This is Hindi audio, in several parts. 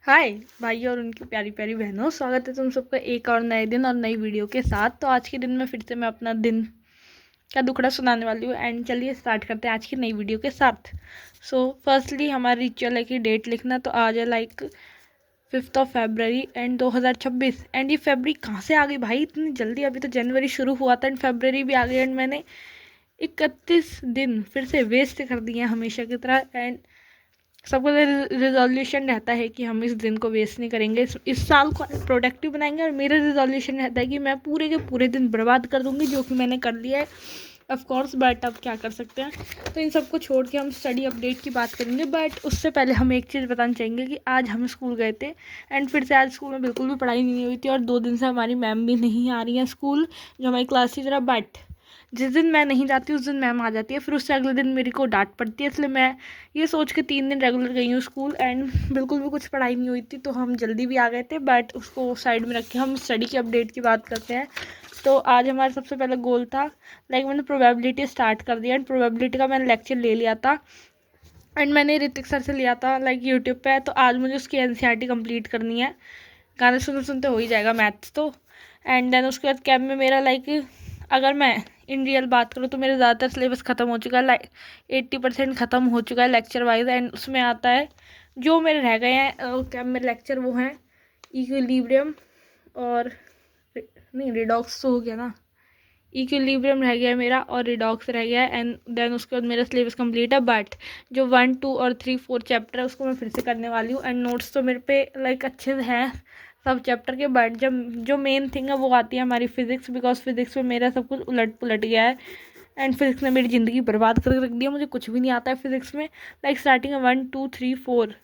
हाय भाई और उनकी प्यारी प्यारी बहनों, स्वागत है तुम सबका एक और नए दिन और नई वीडियो के साथ। तो आज के दिन में फिर से मैं अपना दिन का दुखड़ा सुनाने वाली हूँ। एंड चलिए स्टार्ट करते हैं आज की नई वीडियो के साथ। फर्स्टली हमारा रिचुअल है कि डेट लिखना। तो आज है 5 फरवरी एंड 2026। एंड ये फरवरी कहाँ से आ गई भाई इतनी जल्दी? अभी तो जनवरी शुरू हुआ था एंड फरवरी भी आ गई। एंड मैंने 31 दिन फिर से वेस्ट कर दिए हैं हमेशा की तरह। एंड सबका रिजोल्यूशन रहता है कि हम इस दिन को वेस्ट नहीं करेंगे, इस साल को प्रोडक्टिव बनाएंगे। और मेरा रिजोल्यूशन रहता है कि मैं पूरे के पूरे दिन बर्बाद कर दूंगी, जो कि मैंने कर लिया है ऑफ कोर्स। बट अब क्या कर सकते हैं। तो इन सबको छोड़ के हम स्टडी अपडेट की बात करेंगे। बट उससे पहले हम एक चीज़ बताना चाहेंगे कि आज हम स्कूल गए थे एंड फिर से आज स्कूल में बिल्कुल भी पढ़ाई नहीं हुई थी। और 2 दिन से हमारी मैम भी नहीं आ रही हैं स्कूल, जो हमारी क्लास टीचर है। बट जिस दिन मैं नहीं जाती उस दिन मैम आ जाती है, फिर उससे अगले दिन मेरी को डांट पड़ती है। इसलिए मैं ये सोच के 3 दिन रेगुलर गई हूँ स्कूल एंड बिल्कुल भी कुछ पढ़ाई नहीं हुई थी। तो हम जल्दी भी आ गए थे। बट उसको साइड में रख के हम स्टडी की अपडेट की बात करते हैं। तो आज हमारा सबसे पहला गोल था, मैंने प्रोबेबिलिटी स्टार्ट कर दिया एंड प्रोबेबिलिटी का मैंने लेक्चर ले लिया था। एंड मैंने ऋतिक सर से लिया था यूट्यूब पे। तो आज मुझे उसकी एनसीईआरटी कंप्लीट करनी है। गाने सुनते सुनते हो ही जाएगा मैथ्स तो। एंड देन उसके बाद कैब में मेरा अगर मैं इन रियल बात करूँ तो मेरा ज़्यादातर सिलेबस ख़त्म हो चुका है। 80% ख़त्म हो चुका है लेक्चर वाइज। एंड उसमें आता है जो मेरे रह गए हैं कैब में लेक्चर, वो हैं इक्विलिब्रियम और नहीं, रिडॉक्स तो हो गया ना। इक्विलिब्रियम रह गया है मेरा और रिडॉक्स रह गया है। एंड देन उसके बाद मेरा सिलेबस कंप्लीट है। बट जो 1, 2 और 3, 4 चैप्टर है उसको मैं फिर से करने वाली हूँ। एंड नोट्स तो मेरे पे अच्छे से हैं सब चैप्टर के। बट जब जो मेन थिंग है वो आती है हमारी फिज़िक्स, बिकॉज फिज़िक्स में मेरा सब कुछ उलट पुलट गया है। एंड फिज़िक्स ने मेरी ज़िंदगी बर्बाद करके रख दिया। मुझे कुछ भी नहीं आता है फिज़िक्स में। स्टार्टिंग है 1, 2, 3, 4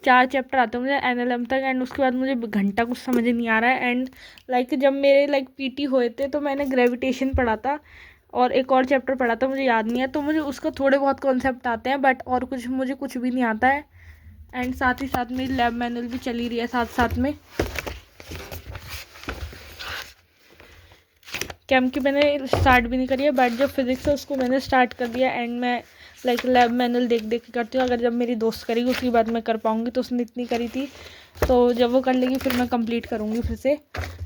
4 चैप्टर आते हैं मुझे एनएलएम तक। एंड उसके बाद मुझे घंटा कुछ समझ नहीं आ रहा है। एंड जब मेरे पीटी हुए थे तो मैंने ग्रेविटेशन पढ़ा था और एक और चैप्टर पढ़ा था, मुझे याद नहीं है। तो मुझे उसका थोड़े बहुत कॉन्सेप्ट आते हैं, बट और कुछ मुझे कुछ भी नहीं आता है। एंड साथ ही साथ मेरी लैब मैनुअल भी चली रही है साथ साथ में। केम की मैंने स्टार्ट भी नहीं करी है, बट जो फिज़िक्स है उसको मैंने स्टार्ट कर दिया। एंड मैं लैब मैनुअल देख देख के करती हूँ। अगर जब मेरी दोस्त करेगी उसकी बात मैं कर पाऊँगी, तो उसने इतनी करी थी तो जब वो कर लेगी फिर मैं कंप्लीट करूँगी फिर से।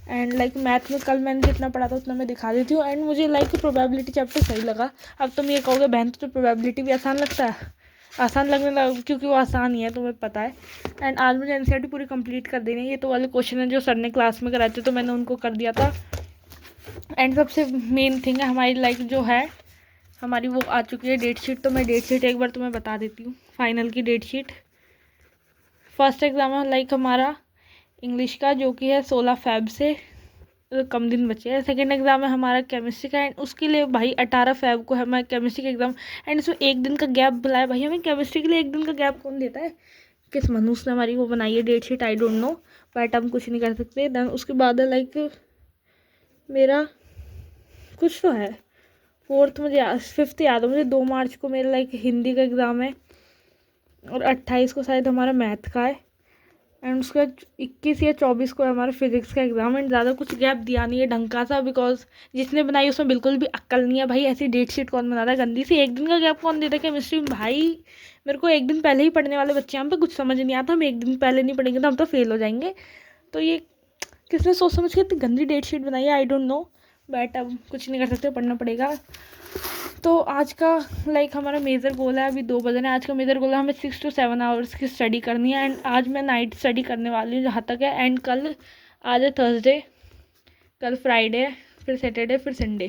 एंड मैथ में कल मैंने जितना पढ़ा था उतना मैं दिखा देती हूँ। एंड मुझे प्रोबेबिलिटी चैप्टर सही लगा। अब तुम ये कहोगे बहन तो प्रोबेबिलिटी भी आसान लगता है। आसान लगने लगा क्योंकि वो आसान ही है, तुम्हें पता है। एंड आज मुझे एनसीईआरटी पूरी कंप्लीट कर देनी है। ये तो वाले क्वेश्चन है जो सर ने क्लास में कराए थे, तो मैंने उनको कर दिया था। एंड सबसे मेन थिंग है हमारी जो है हमारी वो आ चुकी है डेट शीट। तो मैं डेट शीट एक बार तुम्हें बता देती हूँ, फाइनल की डेट शीट। फर्स्ट एग्ज़ाम है हमारा इंग्लिश का, जो कि है 16 फेब से, कम दिन बचे हैं। सेकेंड एग्ज़ाम है हमारा केमिस्ट्री का एंड उसके लिए भाई 18 फेब को है हमारा केमिस्ट्री का एग्ज़ाम। एंड इसमें एक दिन का गैप बुलाया भाई, हमें केमिस्ट्री के लिए एक दिन का गैप कौन देता है? किस मनुष्य ने हमारी वो बनाई है date sheet, I don't know. But हम कुछ नहीं कर सकते। देन उसके बाद है मेरा कुछ तो है 4th, मुझे 5th याद है मुझे। 2 मार्च को मेरा हिंदी का एग्ज़ाम है और 28 को शायद हमारा मैथ का है। एंड उसके बाद 21 या 24 को है हमारा फिज़िक्स का एग्ज़ाम। एंड ज़्यादा कुछ गैप दिया नहीं है ढंग का सा, बिकॉज जिसने बनाई उसमें बिल्कुल भी अक्ल नहीं है भाई। ऐसी डेट शीट कौन बनाता है गंदी सी? एक दिन का गैप कौन देता है केमिस्ट्री में भाई? मेरे को एक दिन पहले ही पढ़ने वाले बच्चे हैं, हम पे कुछ समझ नहीं आता। हम एक दिन पहले नहीं पढ़ेंगे तो हम तो फेल हो जाएंगे। तो ये किसने सोच समझ के इतनी गंदी डेट शीट बनाई है, आई डोंट नो। बट अब कुछ नहीं कर सकते, पढ़ना पड़ेगा। तो आज का हमारा मेजर गोल है, अभी 2 बजे है। आज का मेजर गोल है हमें 6 to 7 आवर्स की स्टडी करनी है। एंड आज मैं नाइट स्टडी करने वाली हूँ जहाँ तक है। एंड कल आज है थर्सडे, कल फ्राइडे, फिर सैटरडे, फिर संडे।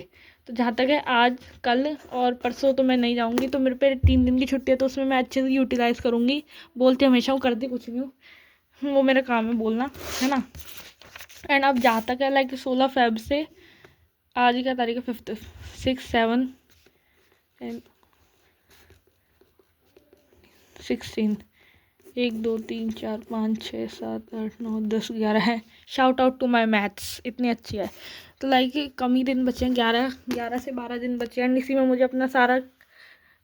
तो जहाँ तक है आज, कल और परसों तो मैं नहीं जाऊँगी। तो मेरे पे 3 दिन की छुट्टी है, तो उसमें मैं अच्छे से यूटिलाइज़ करूँगी। बोलती हमेशा हूँ, करती कुछ नहीं हूँ, वो मेरा काम है बोलना, है ना। एंड अब जहाँ तक है 16 फेब से, आज ही का तारीख है 5th, 6, 7 एंड 16, 1, 2, 3, 4, 5, 6, 7, 8, 9, 10, 11 है। Shout out to my maths, इतनी अच्छी है। तो कम ही दिन बचे हैं, 11 से 12 दिन बचे हैं। इसी में मुझे अपना सारा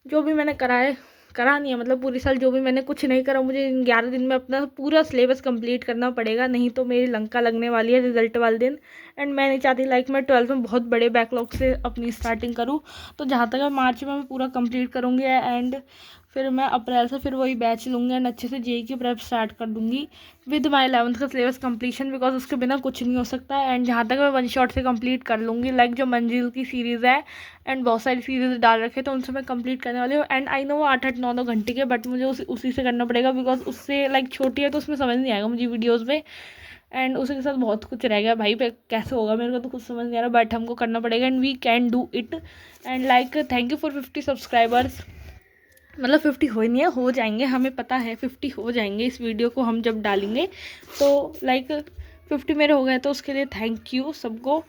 जो भी मैंने करा नहीं है, मतलब पूरी साल जो भी मैंने कुछ नहीं करा, मुझे इन 11 दिन में अपना पूरा सिलेबस कंप्लीट करना पड़ेगा, नहीं तो मेरी लंका लगने वाली है रिजल्ट वाले दिन। एंड मैं नहीं चाहती मैं 12th में बहुत बड़े बैकलॉग से अपनी स्टार्टिंग करूँ। तो जहाँ तक है मार्च में मैं पूरा कंप्लीट करूँगी। एंड फिर मैं अप्रैल से फिर वही बैच लूँगी एंड अच्छे से जेई की प्रेप स्टार्ट कर दूँगी विद माई 11th का सिलेबस कंप्लीशन, बिकॉज उसके बिना कुछ नहीं हो सकता। एंड जहाँ तक मैं वन शॉट से कंप्लीट कर लूँगी, लाइक जो मंजिल की सीरीज़ है एंड बहुत सारी सीरीज़ डाल रखे तो उनसे मैं कंप्लीट करने वाली हूँ। एंड आई नो वो 8-8 9 घंटे के, बट मुझे उसी से करना पड़ेगा, बिकॉज उससे लाइक छोटी है तो उसमें समझ नहीं आएगा मुझे वीडियोज़ में। एंड उसके साथ बहुत कुछ रह गया भाई पे, कैसे होगा मेरे को तो कुछ समझ नहीं आ रहा, बट हमको करना पड़ेगा and we can do it. And like thank you for 50 subscribers. मतलब 50 हो ही नहीं है, हो जाएंगे, हमें पता है 50 हो जाएंगे इस वीडियो को हम जब डालेंगे तो। लाइक 50 मेरे हो गए तो उसके लिए थैंक यू सबको।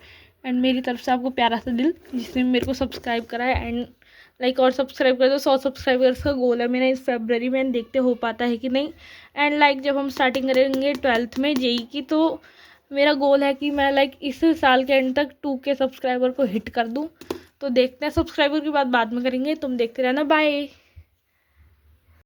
एंड मेरी तरफ से आपको प्यारा सा दिल जिसने मेरे को सब्सक्राइब करा है। एंड लाइक और सब्सक्राइब कर दो, 100 सब्सक्राइबर्स का गोल है मेरा इस फरवरी में, देखते हो पाता है कि नहीं। एंड लाइक जब हम स्टार्टिंग करेंगे 12th में जेई की, तो मेरा गोल है कि मैं लाइक इस साल के एंड तक 2K सब्सक्राइबर को हिट कर दूँ। तो देखते हैं, सब्सक्राइबर की बात बाद में करेंगे, तुम देखते रहना, बाय।